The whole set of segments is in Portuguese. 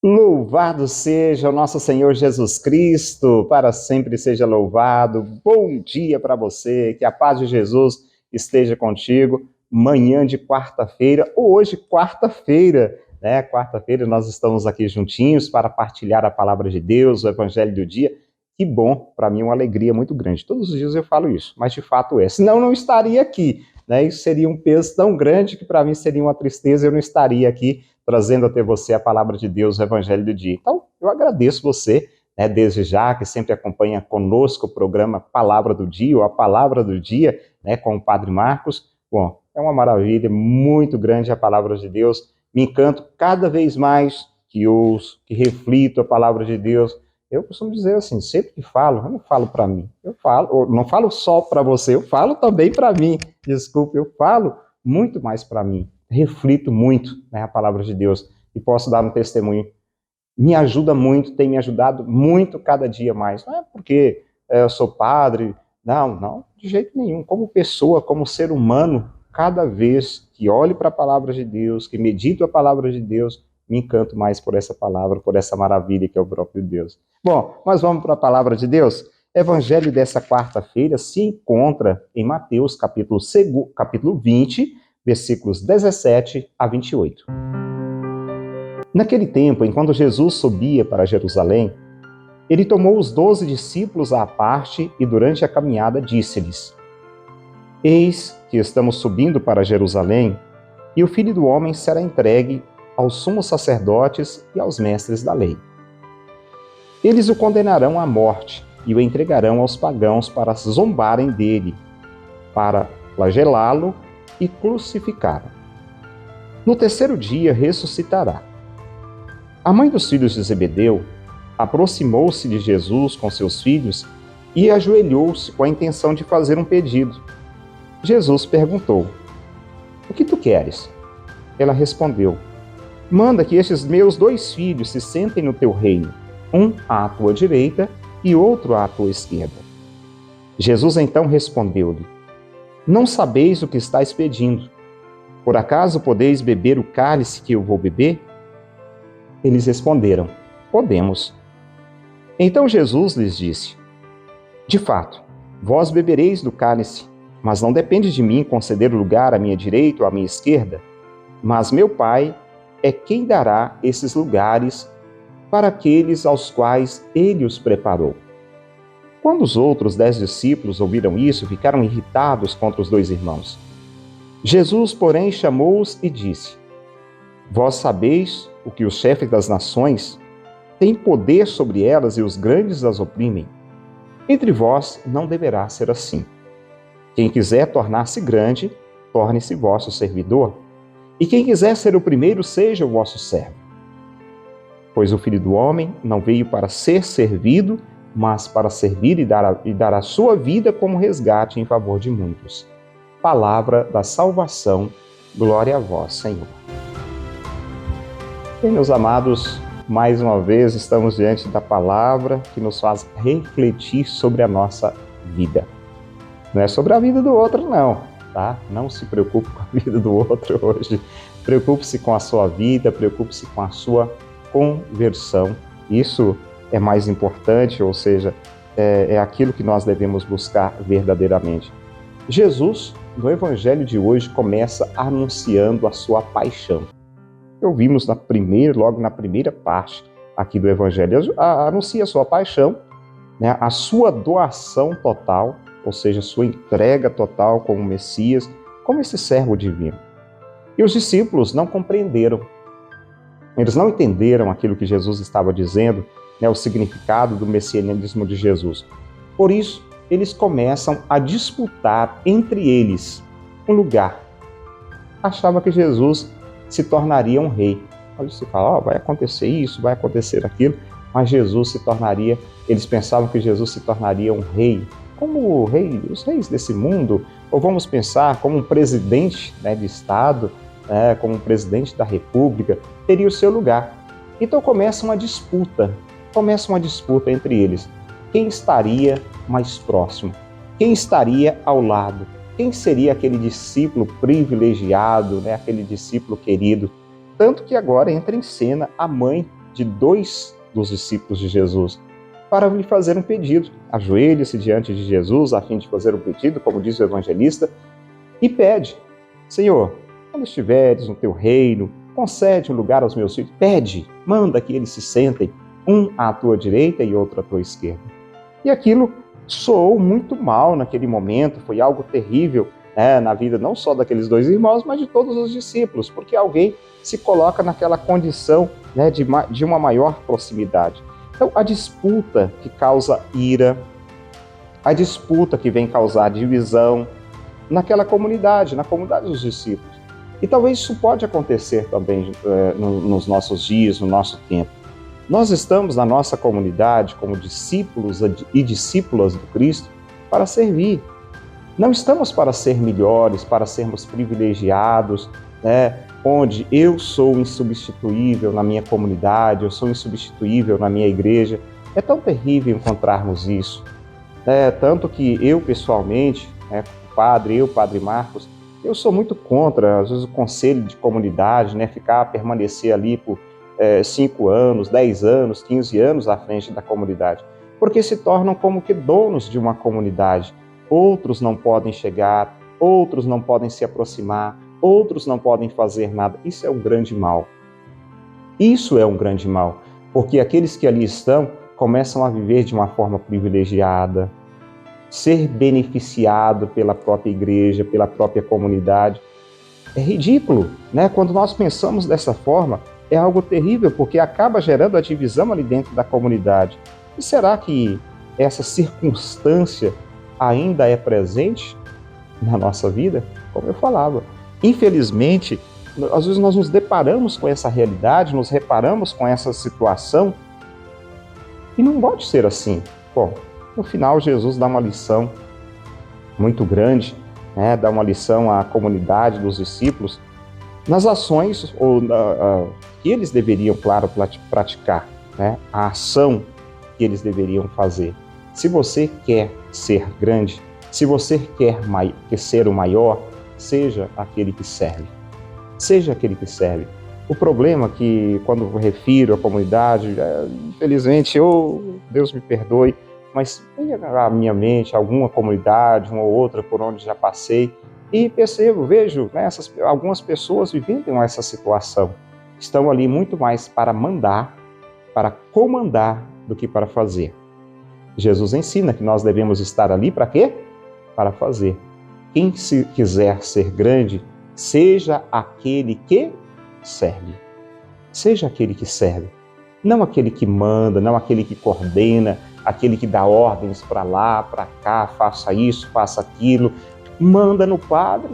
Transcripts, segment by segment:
Louvado seja o nosso Senhor Jesus Cristo, para sempre seja louvado. Bom dia para você, que a paz de Jesus esteja contigo. Manhã de quarta-feira, ou hoje quarta-feira, né? Quarta-feira nós estamos aqui juntinhos para partilhar a palavra de Deus, o Evangelho do dia. Que bom, para mim é uma alegria muito grande. Todos os dias eu falo isso, mas de fato é. Senão eu não estaria aqui, né? Isso seria um peso tão grande que para mim seria uma tristeza, eu não estaria aqui trazendo até você a palavra de Deus, o Evangelho do dia. Então, eu agradeço você, né, desde já, que sempre acompanha conosco o programa Palavra do Dia, ou a Palavra do Dia, né, com o Padre Marcos. Bom, é uma maravilha, muito grande a palavra de Deus. Me encanto cada vez mais que ouço, que reflito a palavra de Deus. Eu costumo dizer assim, sempre que falo, eu não falo para mim, eu falo, não falo só para você, eu falo também para mim. Desculpe, eu falo muito mais para mim. Reflito muito, né, a palavra de Deus e posso dar um testemunho. Me ajuda muito, tem me ajudado muito cada dia mais. Não é porque eu sou padre, não, de jeito nenhum. Como pessoa, como ser humano, cada vez que olho para a palavra de Deus, que medito a palavra de Deus, me encanto mais por essa palavra, por essa maravilha que é o próprio Deus. Bom, mas vamos para a palavra de Deus? Evangelho dessa quarta-feira se encontra em Mateus, capítulo 20, versículos 17 a 28. Naquele tempo, enquanto Jesus subia para Jerusalém, ele tomou os 12 discípulos à parte e durante a caminhada disse-lhes: Eis que estamos subindo para Jerusalém, e o Filho do Homem será entregue aos sumos sacerdotes e aos mestres da lei. Eles o condenarão à morte e o entregarão aos pagãos para zombarem dele, para flagelá-lo e crucificá-lo. No terceiro dia ressuscitará. A mãe dos filhos de Zebedeu aproximou-se de Jesus com seus filhos e ajoelhou-se com a intenção de fazer um pedido. Jesus perguntou: O que tu queres? Ela respondeu: Manda que estes meus 2 filhos se sentem no teu reino, um à tua direita e outro à tua esquerda. Jesus então respondeu-lhe: Não sabeis o que estáis pedindo. Por acaso podeis beber o cálice que eu vou beber? Eles responderam: Podemos. Então Jesus lhes disse: De fato, vós bebereis do cálice, mas não depende de mim conceder lugar à minha direita ou à minha esquerda, mas meu Pai é quem dará esses lugares para aqueles aos quais ele os preparou. Quando os outros 10 discípulos ouviram isso, ficaram irritados contra os 2 irmãos. Jesus, porém, chamou-os e disse: Vós sabeis o que os chefes das nações têm poder sobre elas e os grandes as oprimem. Entre vós não deverá ser assim. Quem quiser tornar-se grande, torne-se vosso servidor, e quem quiser ser o primeiro, seja o vosso servo. Pois o Filho do Homem não veio para ser servido, mas para servir e dar a sua vida como resgate em favor de muitos. Palavra da salvação, glória a vós, Senhor. Bem, meus amados, mais uma vez estamos diante da palavra que nos faz refletir sobre a nossa vida. Não é sobre a vida do outro, não, tá? Não se preocupe com a vida do outro hoje. Preocupe-se com a sua vida, preocupe-se com a sua conversão. Isso é mais importante, ou seja, é aquilo que nós devemos buscar verdadeiramente. Jesus, no Evangelho de hoje, começa anunciando a sua paixão. Ouvimos logo na primeira parte aqui do Evangelho, anuncia a sua paixão, né, a sua doação total, ou seja, a sua entrega total como Messias, como esse servo divino. E os discípulos não compreenderam, eles não entenderam aquilo que Jesus estava dizendo, né, o significado do messianismo de Jesus. Por isso, eles começam a disputar entre eles um lugar. Achava que Jesus se tornaria um rei. Aí se fala, vai acontecer isso, vai acontecer aquilo, mas Jesus se tornaria, eles pensavam que Jesus se tornaria um rei, como o rei, os reis desse mundo, ou vamos pensar como um presidente, né, de Estado, como um presidente da República, teria o seu lugar. Então começa uma disputa entre eles. Quem estaria mais próximo? Quem estaria ao lado? Quem seria aquele discípulo privilegiado, né? Aquele discípulo querido? Tanto que agora entra em cena a mãe de 2 dos discípulos de Jesus para lhe fazer um pedido. Ajoelha-se diante de Jesus a fim de fazer um pedido, como diz o evangelista, e pede: Senhor, quando estiveres no teu reino, concede um lugar aos meus filhos. Pede, manda que eles se sentem, um à tua direita e outro à tua esquerda. E aquilo soou muito mal naquele momento, foi algo terrível, na vida não só daqueles 2 irmãos, mas de todos os discípulos, porque alguém se coloca naquela condição, de uma maior proximidade. Então, a disputa que causa ira, a disputa que vem causar divisão naquela comunidade, na comunidade dos discípulos. E talvez isso pode acontecer também nos nossos dias, no nosso tempo. Nós estamos na nossa comunidade como discípulos e discípulas do Cristo para servir. Não estamos para ser melhores, para sermos privilegiados, onde eu sou insubstituível na minha comunidade, eu sou insubstituível na minha igreja. É tão terrível encontrarmos isso. Tanto que eu, pessoalmente, Padre Marcos, eu sou muito contra, às vezes, o conselho de comunidade, permanecer ali por 5 anos, 10 anos, 15 anos à frente da comunidade, porque se tornam como que donos de uma comunidade. Outros não podem chegar, outros não podem se aproximar, outros não podem fazer nada. Isso é um grande mal. Isso é um grande mal, porque aqueles que ali estão começam a viver de uma forma privilegiada, ser beneficiado pela própria igreja, pela própria comunidade. É ridículo, Quando nós pensamos dessa forma, é algo terrível, porque acaba gerando a divisão ali dentro da comunidade. E será que essa circunstância ainda é presente na nossa vida? Como eu falava, infelizmente, às vezes nós nos deparamos com essa realidade, nos reparamos com essa situação, e não pode ser assim. Bom, no final, Jesus dá uma lição muito grande, dá uma lição à comunidade dos discípulos nas ações que eles deveriam, claro, praticar, a ação que eles deveriam fazer. Se você quer ser grande, se você quer ser o maior, seja aquele que serve. Seja aquele que serve. O problema é que, quando eu refiro à comunidade, infelizmente, Deus me perdoe, mas vem à minha mente alguma comunidade, uma ou outra por onde já passei, e vejo algumas pessoas vivendo essa situação. Estão ali muito mais para mandar, para comandar, do que para fazer. Jesus ensina que nós devemos estar ali para quê? Para fazer. Quem quiser ser grande, seja aquele que serve. Seja aquele que serve. Não aquele que manda, não aquele que coordena, aquele que dá ordens para lá, para cá, faça isso, faça aquilo, manda no padre.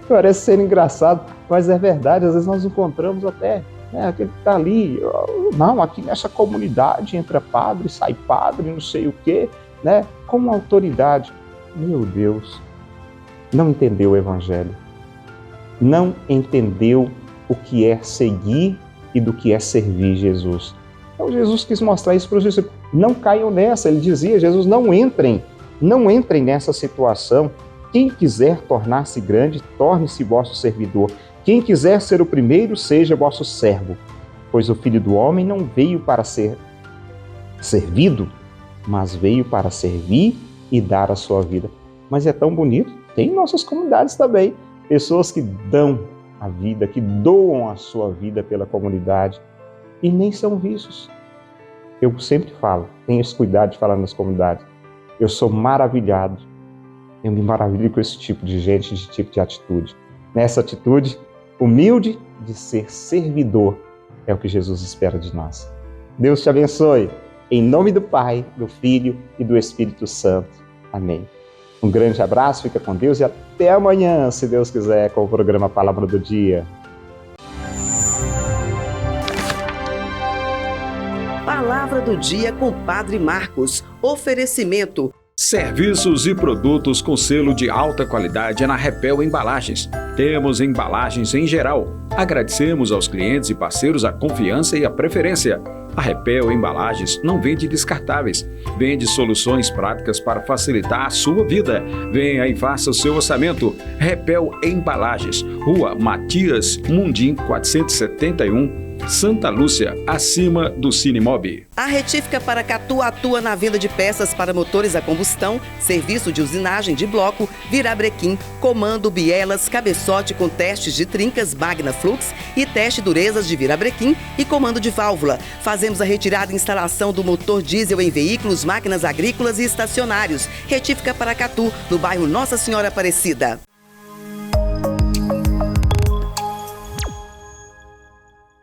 Parece ser engraçado, mas é verdade. Às vezes nós encontramos até aquele que está ali, não, aqui nessa comunidade entra padre, sai padre, não sei o quê, como autoridade. Meu Deus, não entendeu o Evangelho, não entendeu o que é seguir e do que é servir Jesus. Então Jesus quis mostrar isso para os discípulos. Não caiam nessa, ele dizia, Jesus, não entrem nessa situação. Quem quiser tornar-se grande, torne-se vosso servidor. Quem quiser ser o primeiro, seja vosso servo. Pois o Filho do Homem não veio para ser servido, mas veio para servir e dar a sua vida. Mas é tão bonito, tem em nossas comunidades também, pessoas que dão a vida, que doam a sua vida pela comunidade e nem são vistos. Eu sempre falo, tenho esse cuidado de falar nas comunidades, eu sou maravilhado, eu me maravilho com esse tipo de gente, esse tipo de atitude. Nessa atitude humilde de ser servidor, é o que Jesus espera de nós. Deus te abençoe, em nome do Pai, do Filho e do Espírito Santo. Amém. Um grande abraço, fica com Deus e até amanhã, se Deus quiser, com o programa Palavra do Dia. Palavra do Dia com Padre Marcos. Oferecimento. Serviços e produtos com selo de alta qualidade na Repel Embalagens. Temos embalagens em geral. Agradecemos aos clientes e parceiros a confiança e a preferência. A Repel Embalagens não vende descartáveis, vende soluções práticas para facilitar a sua vida. Venha e faça o seu orçamento. Repel Embalagens, Rua Matias Mundim 471, Santa Lúcia, acima do Cinemob. A Retífica Paracatu atua na venda de peças para motores a combustão, serviço de usinagem de bloco, virabrequim, comando, bielas, cabeçote com testes de trincas Magna Flux e teste durezas de virabrequim e comando de válvula. Fazemos a retirada e instalação do motor diesel em veículos, máquinas agrícolas e estacionários. Retífica Paracatu, no bairro Nossa Senhora Aparecida.